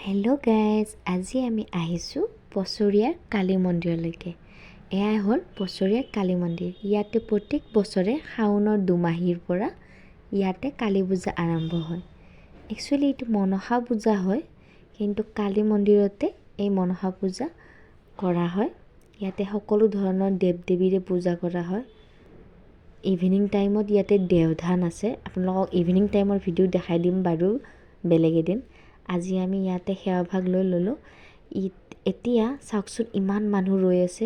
Hello' guys, আজি আমি আহিছোঁ পছৰিয়াৰ কালী মন্দিৰলৈকে। এয়াই হ'ল পছৰিয়াৰ কালী মন্দিৰ। ইয়াতে প্ৰত্যেক বছৰে শাওনৰ দুমাহীৰ পৰা ইয়াতে কালী পূজা আৰম্ভ হয়। একচুৱেলি এইটো মনসা পূজা হয়, কিন্তু কালী মন্দিৰতে এই মনসা পূজা কৰা হয়। ইয়াতে সকলো ধৰণৰ দেৱ দেৱীৰে পূজা কৰা হয়। ইভিনিং টাইমত ইয়াতে দেওধান আছে। আপোনালোকক ইভিনিং টাইমৰ ভিডিঅ' দেখাই দিম বাৰু বেলেগ এদিন। আজি আমি ইয়াতে সেৱাভাগ লৈ ল'লোঁ। এতিয়া চাওকচোন, ইমান মানুহ ৰৈ আছে।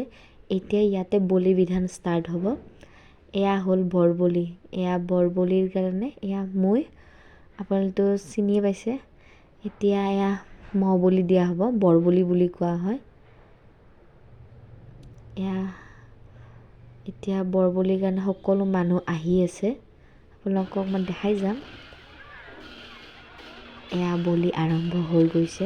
এতিয়া ইয়াতে বলি বিধান ষ্টাৰ্ট হ'ব। এয়া হ'ল বৰবলি। এয়া বৰবলিৰ কাৰণে এয়া মই, আপোনালোকেতো চিনিয়ে পাইছে। এতিয়া এয়া মহ বলি দিয়া হ'ব, বৰবলি বুলি কোৱা হয়। এতিয়া বৰবলিৰ কাৰণে সকলো মানুহ আহি আছে। আপোনালোকক মই দেখাই যাম। এয়া বলি আৰম্ভ হৈ গৈছে।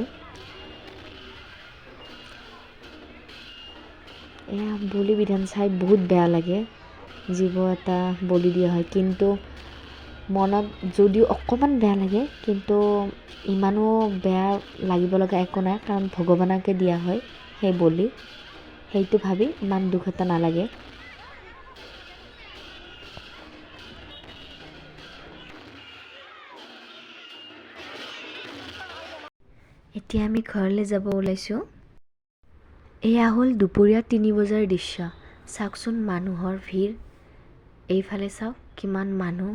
এয়া বলি বিধান চাই বহুত বেয়া লাগে। জীৱ এটা বলি দিয়া হয়, কিন্তু মনত যদিও অকণমান বেয়া লাগে, কিন্তু ইমানো বেয়া লাগিব লগা একো নাই, কাৰণ ভগৱানকে দিয়া হয় সেই বলি। সেইটো ভাবি ইমান দুখ এটা নালাগে। এতিয়া আমি ঘৰলৈ যাব ওলাইছোঁ। এয়া হ'ল দুপৰীয়া 3 বজাৰ দৃশ্য। চাওকচোন মানুহৰ ভিৰ। এইফালে চাওক কিমান মানুহ,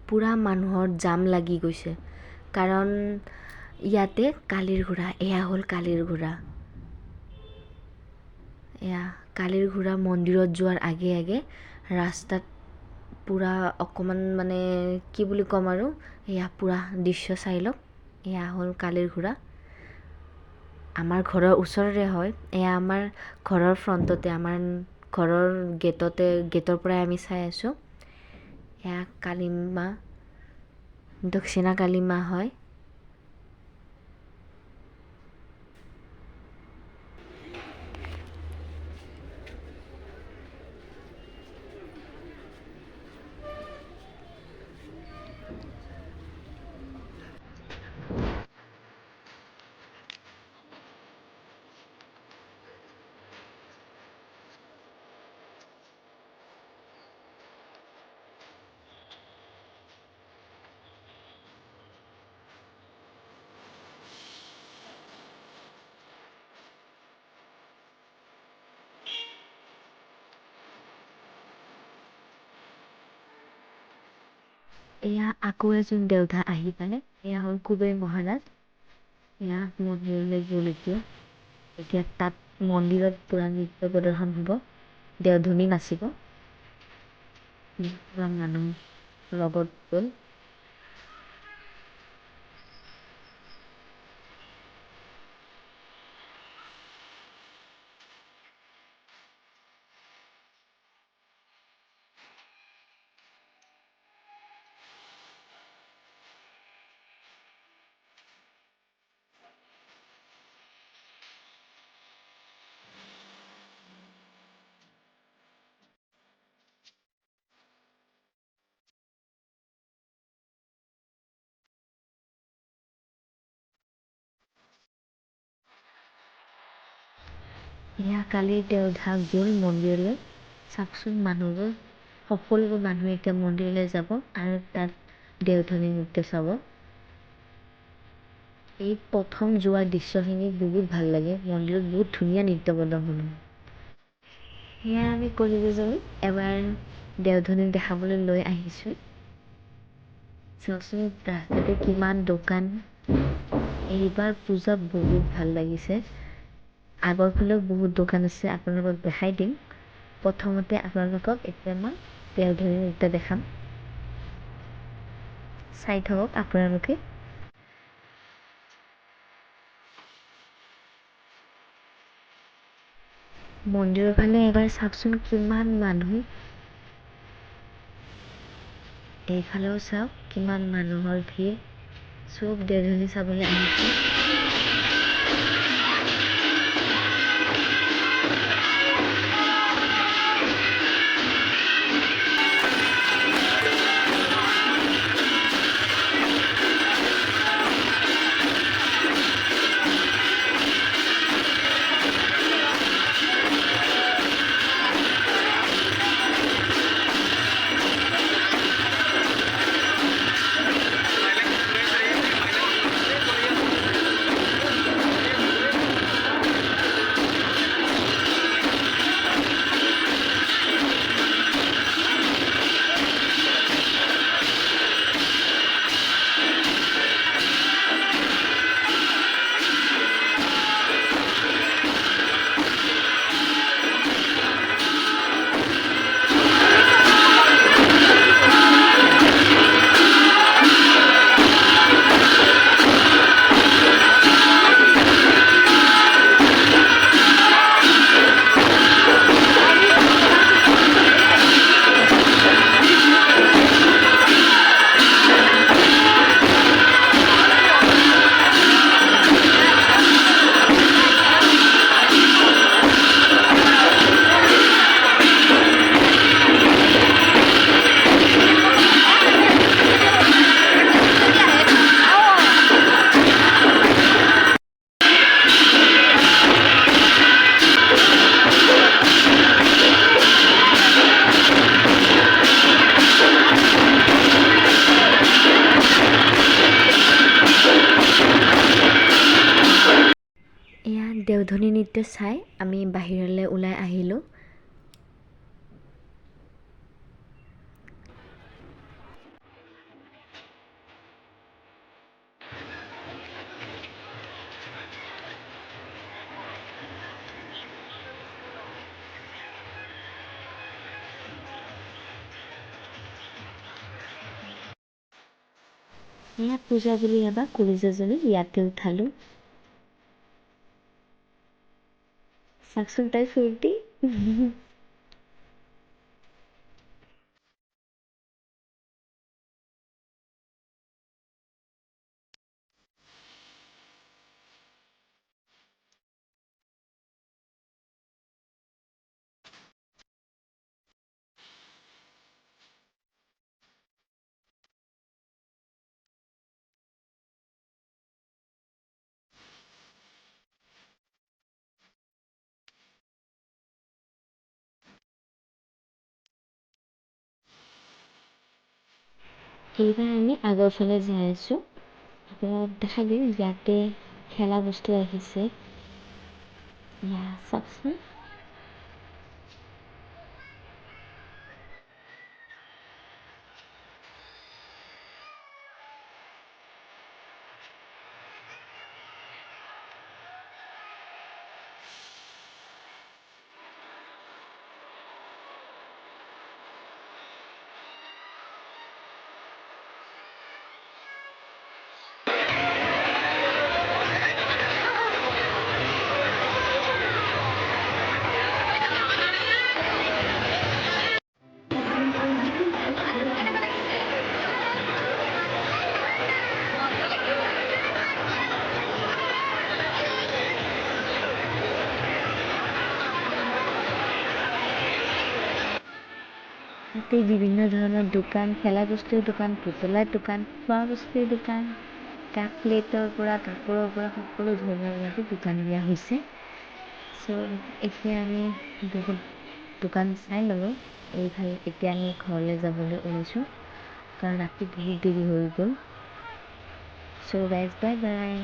পূৰা মানুহৰ জাম লাগি গৈছে। কাৰণ ইয়াতে কালীৰ ঘোঁৰা, এয়া হ'ল কালীৰ ঘোঁৰা। এয়া কালীৰ ঘোঁৰা মন্দিৰত যোৱাৰ আগে আগে ৰাস্তাত পূৰা অকণমান কি বুলি ক'ম আৰু, এয়া পূৰা দৃশ্য চাই লওক। এয়া হ'ল কালীৰ ঘোঁৰা। আমাৰ ঘৰৰ ওচৰৰে হয়। এয়া আমাৰ ঘৰৰ ফ্ৰণ্টতে, আমাৰ ঘৰৰ গেটৰ পৰাই আমি চাই আছোঁ। এয়া কালী মা, দক্ষিণা কালী মা হয়। এয়া আকৌ এজন দেউতা আহি পালে। এয়া হ'ল কুবেৰ মহাৰাজ। এয়া মন্দিৰলৈ গ'ল এতিয়া তাত মন্দিৰত পূৰা নৃত্য প্ৰদৰ্শন হ'ব, দেওধনী নাচিব। পূৰা মানুহ লগত গ'ল। এয়া কালি দেওধা গ'ল মন্দিৰলৈ। চাওকচোন মানুহবোৰ, সকলোবোৰ মানুহে এতিয়া মন্দিৰলৈ যাব আৰু তাত দেওধনী নৃত্য চাব। এই প্ৰথম যোৱা দৃশ্যখিনি বহুত ভাল লাগে। মন্দিৰত বহুত ধুনীয়া নৃত্য প্ৰদৰ্শন হয়। সেয়া আমি কলিগজনী এবাৰ দেওধনী দেখাবলৈ লৈ আহিছোঁ। চাওকচোন ৰাস্তাতে কিমান দোকান। এইবাৰ পূজা বহুত ভাল লাগিছে। আগৰ ফালেও বহুত দোকান আছে, আপোনালোকক দেখাই দিম। প্ৰথমতে আপোনালোকক এতিয়া মই দেওধনী নৃত্য দেখাম, চাই থাকক আপোনালোকে। মন্দিৰৰ ফালে এবাৰ চাওকচোন কিমান মানুহ। এইফালেও চাওক কিমান মানুহৰ ভিৰ। চব দেওধনী চাবলৈ আহিছে। দেওধনী নৃত্য চাই আমি বাহিৰলৈ ওলাই আহিলোঁ। এয়া পূজা বুলি এবাৰ কুলিজনী ইয়াতে উঠালোঁ। চাওকচোন তাই ফূৰ্তি। এইবাৰ আমি আগৰ ফালে যাই আছোঁ। আপোনালোক দেখা দিম ইয়াতে খেলা বস্তু আহিছে। ইয়া চাওকচোন। ইয়াতে বিভিন্ন ধৰণৰ দোকান, খেলা বস্তুৰ দোকান, পুতলাৰ দোকান, খোৱা বস্তুৰ দোকান, কাপ প্লেটৰ পৰা কাপোৰৰ পৰা সকলো ধৰণৰ ইয়াতে দোকান দিয়া হৈছে। এতিয়া আমি বহুত দোকান চাই ল'লোঁ। এতিয়া আমি ঘৰলৈ যাবলৈ ওলাইছোঁ কাৰণ ৰাতি বহুত দেৰি হৈ গ'ল। Guys bye bye.